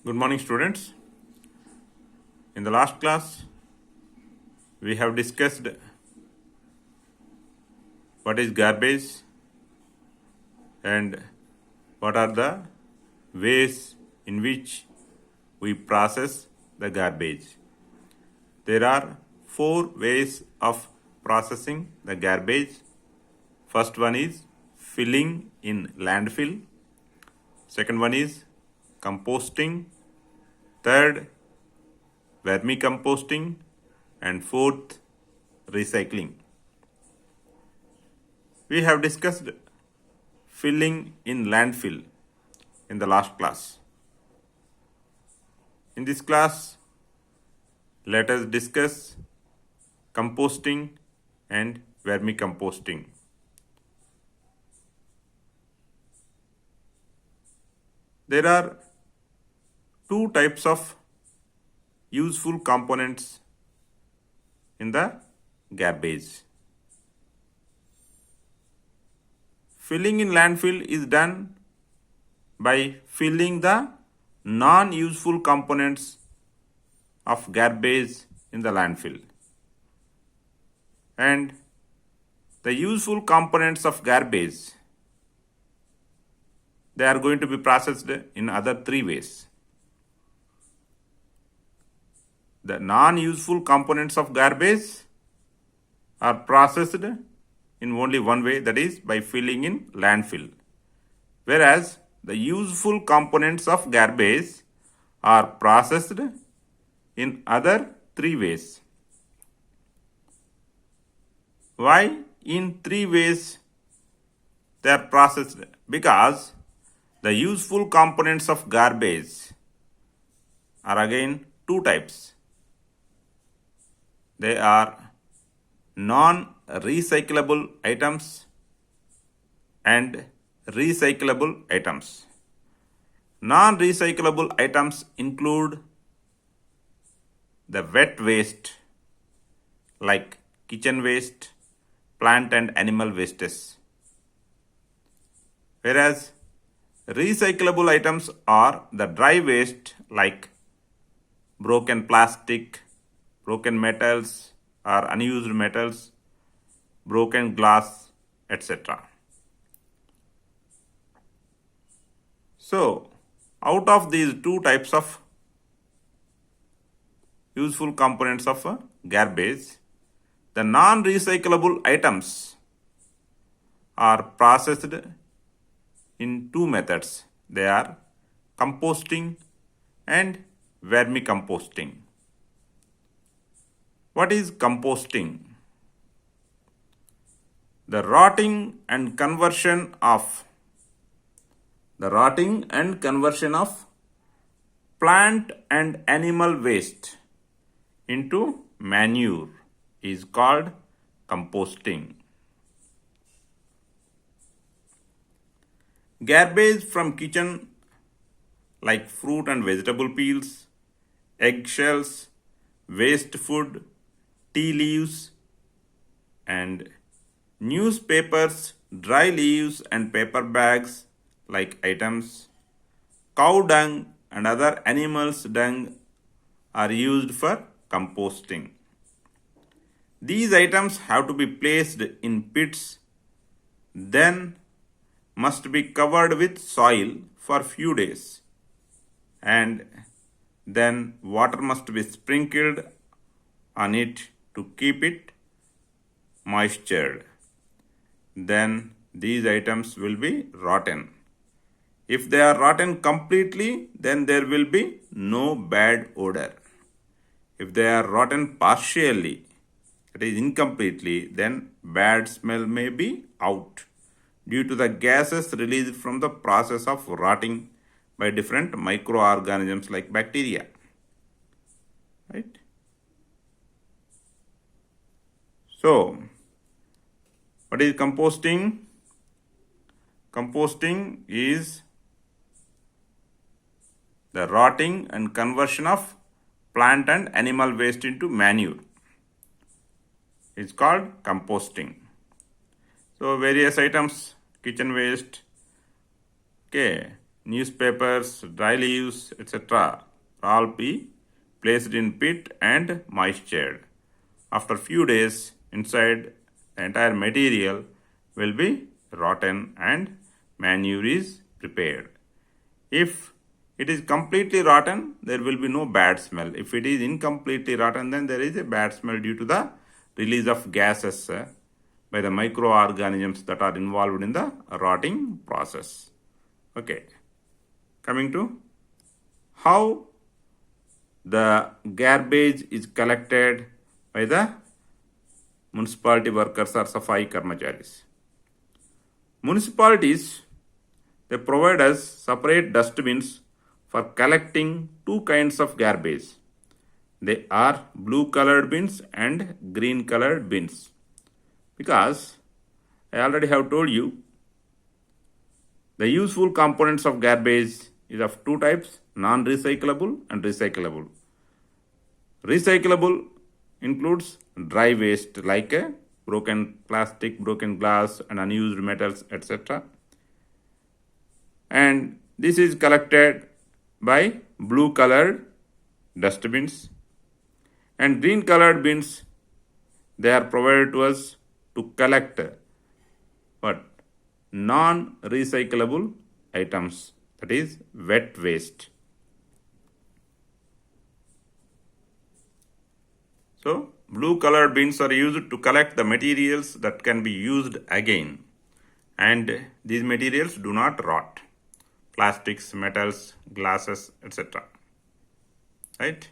Good morning, students. In the last class, we have discussed what is garbage and what are the ways in which we process the garbage. There are 4 ways of processing the garbage. First one is filling in landfill. Second one is composting. Third, vermicomposting. And fourth, recycling. We have discussed filling in landfill in the last class. In this class, let us discuss composting and vermicomposting. There are 2 types of useful components in the garbage. Filling in landfill is done by filling the non-useful components of garbage in the landfill. And the useful components of garbage, they are going to be processed in other 3 ways. The non-useful components of garbage are processed in only one way, that is by filling in landfill. Whereas the useful components of garbage are processed in other 3 ways. Why in 3 ways they are processed? Because the useful components of garbage are again 2 types. They are non-recyclable items and recyclable items. Non-recyclable items include the wet waste like kitchen waste, plant and animal wastes. Whereas recyclable items are the dry waste like broken plastic, broken metals or unused metals, broken glass, etc. So, out of these 2 types of useful components of garbage, the non-recyclable items are processed in 2 methods. They are composting and vermicomposting. What is composting? The rotting and conversion of plant and animal waste into manure is called composting. Garbage from kitchen like fruit and vegetable peels, eggshells, waste food, tea leaves and newspapers, dry leaves and paper bags like items, cow dung and other animals' dung are used for composting. These items have to be placed in pits, then must be covered with soil for few days, and then water must be sprinkled on it to keep it moistured. Then these items will be rotten. If they are rotten completely, then there will be no bad odor. If they are rotten partially, that is incompletely, then bad smell may be out due to the gases released from the process of rotting by different microorganisms like bacteria. Right? So, what is composting? Composting is the rotting and conversion of plant and animal waste into manure. It's called composting. So various items, kitchen waste, okay, newspapers, dry leaves, etc. all be placed in pit and moistured. After few days, inside the entire material will be rotten and manure is prepared. If it is completely rotten, there will be no bad smell. If it is incompletely rotten, then there is a bad smell due to the release of gases by the microorganisms that are involved in the rotting process. Okay, coming to how the garbage is collected by the municipality workers or Safai Karmacharis. Municipalities, they provide us separate dustbins for collecting two kinds of garbage. They are blue colored bins and green colored bins. Because I already have told you, the useful components of garbage is of two types, non-recyclable and recyclable. Recyclable includes dry waste like broken plastic, broken glass and unused metals, etc. And this is collected by blue colored dustbins. And green colored bins, they are provided to us to collect what? Non-recyclable items, that is wet waste. So, blue colored bins are used to collect the materials that can be used again, and these materials do not rot. Plastics, metals, glasses, etc. Right?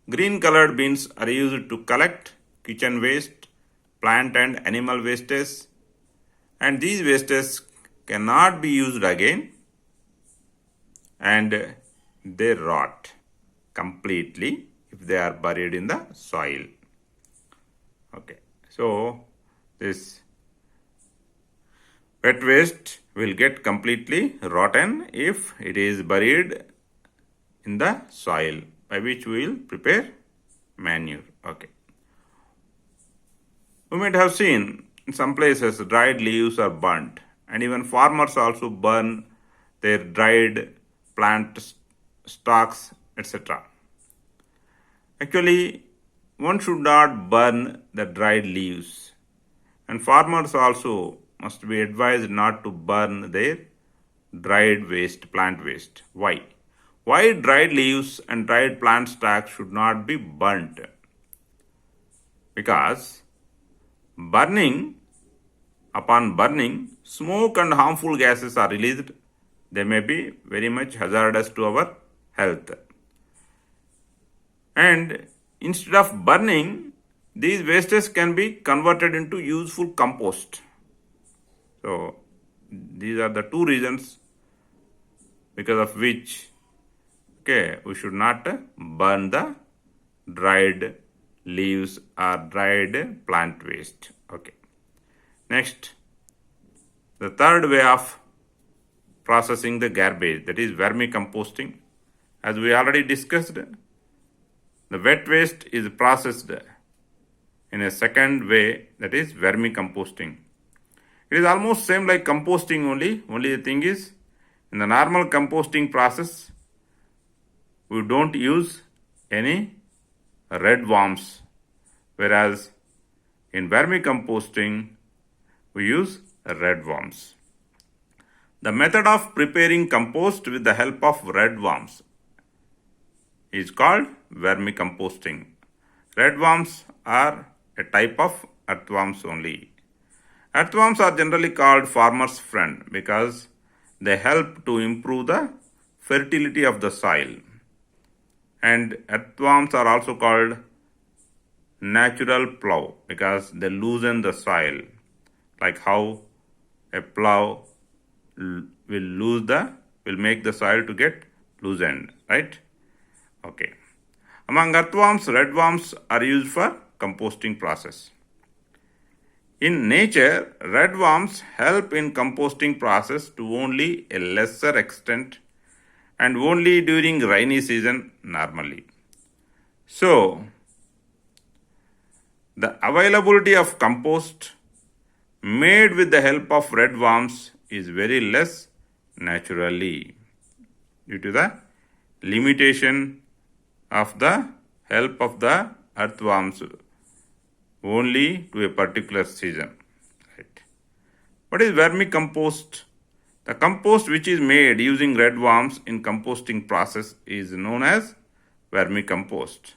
Green colored bins are used to collect kitchen waste, plant and animal wastes, and these wastes cannot be used again and they rot completely if they are buried in the soil. Okay, so this wet waste will get completely rotten if it is buried in the soil, by which we will prepare manure. Okay. We might have seen in some places dried leaves are burnt, and even farmers also burn their dried plant stalks, etc. Actually, one should not burn the dried leaves, and farmers also must be advised not to burn their dried waste, plant waste. Why? Why dried leaves and dried plant stalks should not be burnt? Because upon burning, smoke and harmful gases are released. They may be very much hazardous to our health. And instead of burning, these wastes can be converted into useful compost. So, these are the two reasons because of which we should not burn the dried leaves or dried plant waste. Okay. Next, the third way of processing the garbage, that is vermicomposting. As we already discussed, the wet waste is processed in a second way, that is vermicomposting. It is almost same like composting only the thing is, in the normal composting process, we don't use any red worms, whereas in vermicomposting, we use red worms. The method of preparing compost with the help of red worms is called vermicomposting. Red worms are a type of earthworms only. Earthworms are generally called farmer's friend because they help to improve the fertility of the soil. And earthworms are also called natural plow because they loosen the soil, like how a plow will make the soil to get loosened, right? Okay. Among earthworms, red worms are used for composting process. In nature, red worms help in composting process to only a lesser extent and only during rainy season normally. So, the availability of compost made with the help of red worms is very less naturally. due to the limitation of the help of the earthworms only to a particular season. Right. What is vermicompost? The compost which is made using red worms in composting process is known as vermicompost.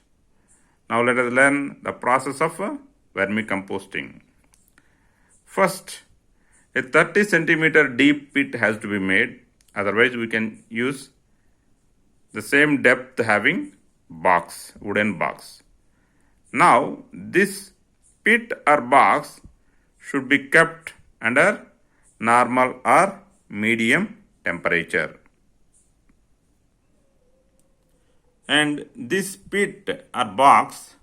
Now let us learn the process of vermicomposting. First, a 30 centimeter deep pit has to be made. Otherwise, we can use the same depth having box, wooden box. Now, this pit or box should be kept under normal or medium temperature. And this pit or box,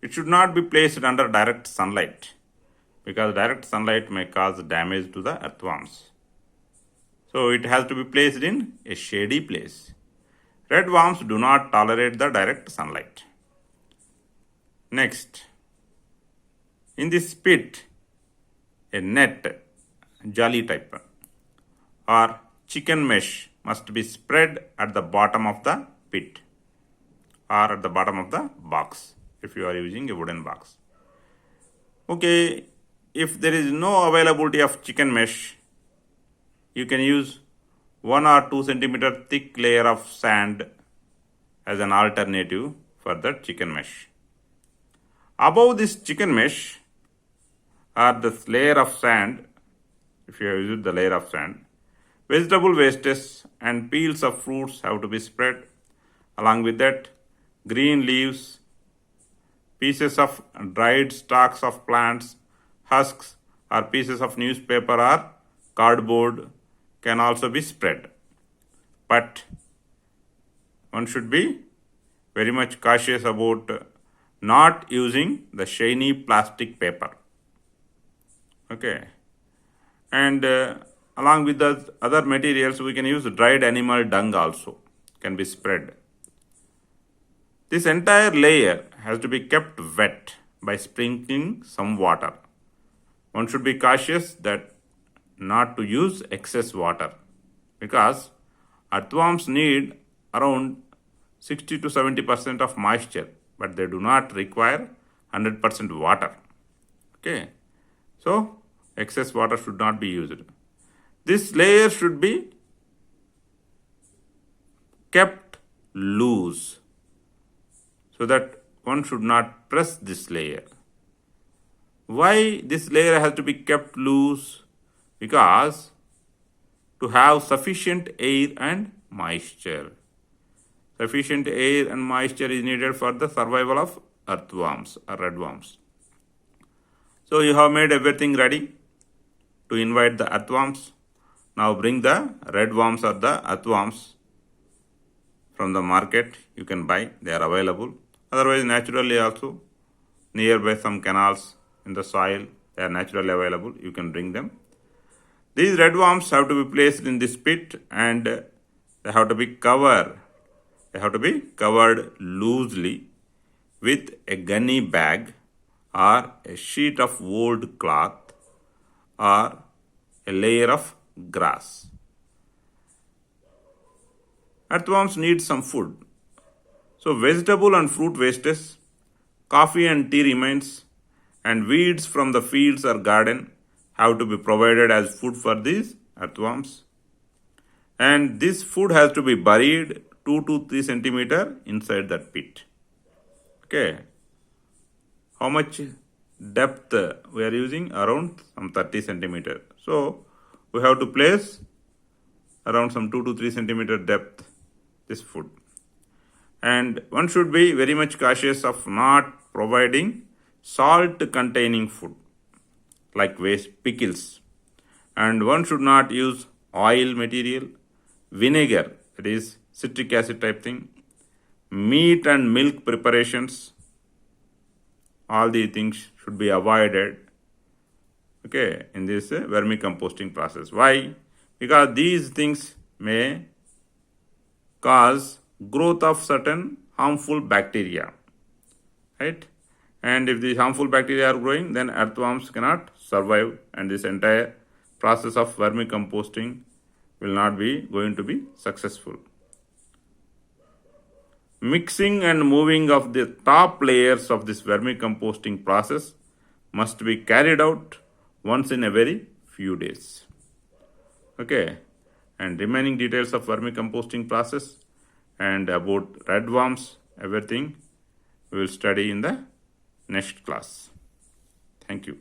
it should not be placed under direct sunlight because direct sunlight may cause damage to the earthworms. So it has to be placed in a shady place. Red worms do not tolerate the direct sunlight. Next, in this pit, a net, jolly type, or chicken mesh must be spread at the bottom of the pit or at the bottom of the box if you are using a wooden box. Okay, if there is no availability of chicken mesh, you can use 1 or 2 centimeter thick layer of sand as an alternative for the chicken mesh. Above this chicken mesh or this layer of sand, if you have used the layer of sand, vegetable wastes and peels of fruits have to be spread. Along with that, green leaves, pieces of dried stalks of plants, husks or pieces of newspaper or cardboard can also be spread. But one should be very much cautious about not using the shiny plastic paper. Okay. And along with the other materials, we can use dried animal dung also, can be spread. This entire layer has to be kept wet by sprinkling some water. One should be cautious that not to use excess water because earthworms need around 60 to 70% of moisture, but they do not require 100% water. Okay, so excess water should not be used. This layer should be kept loose so that one should not press this layer. Why this layer has to be kept loose? Because to have sufficient air and moisture. Sufficient air and moisture is needed for the survival of earthworms or redworms. So you have made everything ready to invite the earthworms. Now bring the redworms or the earthworms from the market. You can buy, they are available. Otherwise, naturally also, nearby some canals in the soil, they are naturally available. You can bring them. These redworms have to be placed in this pit and they have to be covered. They have to be covered loosely with a gunny bag or a sheet of old cloth or a layer of grass. Earthworms need some food. So vegetable and fruit wastes, coffee and tea remains, and weeds from the fields or garden have to be provided as food for these earthworms. And this food has to be buried 2 to 3 centimeter inside that pit. Okay. How much depth we are using? Around some 30 centimeter. So we have to place around some 2 to 3 centimeter depth this food. And one should be very much cautious of not providing salt containing food like waste pickles. And one should not use oil material, vinegar, that is citric acid type thing, meat and milk preparations. All these things should be avoided, okay, in this vermicomposting process. Why? Because these things may cause growth of certain harmful bacteria, right? And if these harmful bacteria are growing, then earthworms cannot survive, and this entire process of vermicomposting will not be going to be successful. Mixing and moving of the top layers of this vermicomposting process must be carried out once in a very few days. Okay, and remaining details of vermicomposting process and about red worms, everything we will study in the next class. Thank you.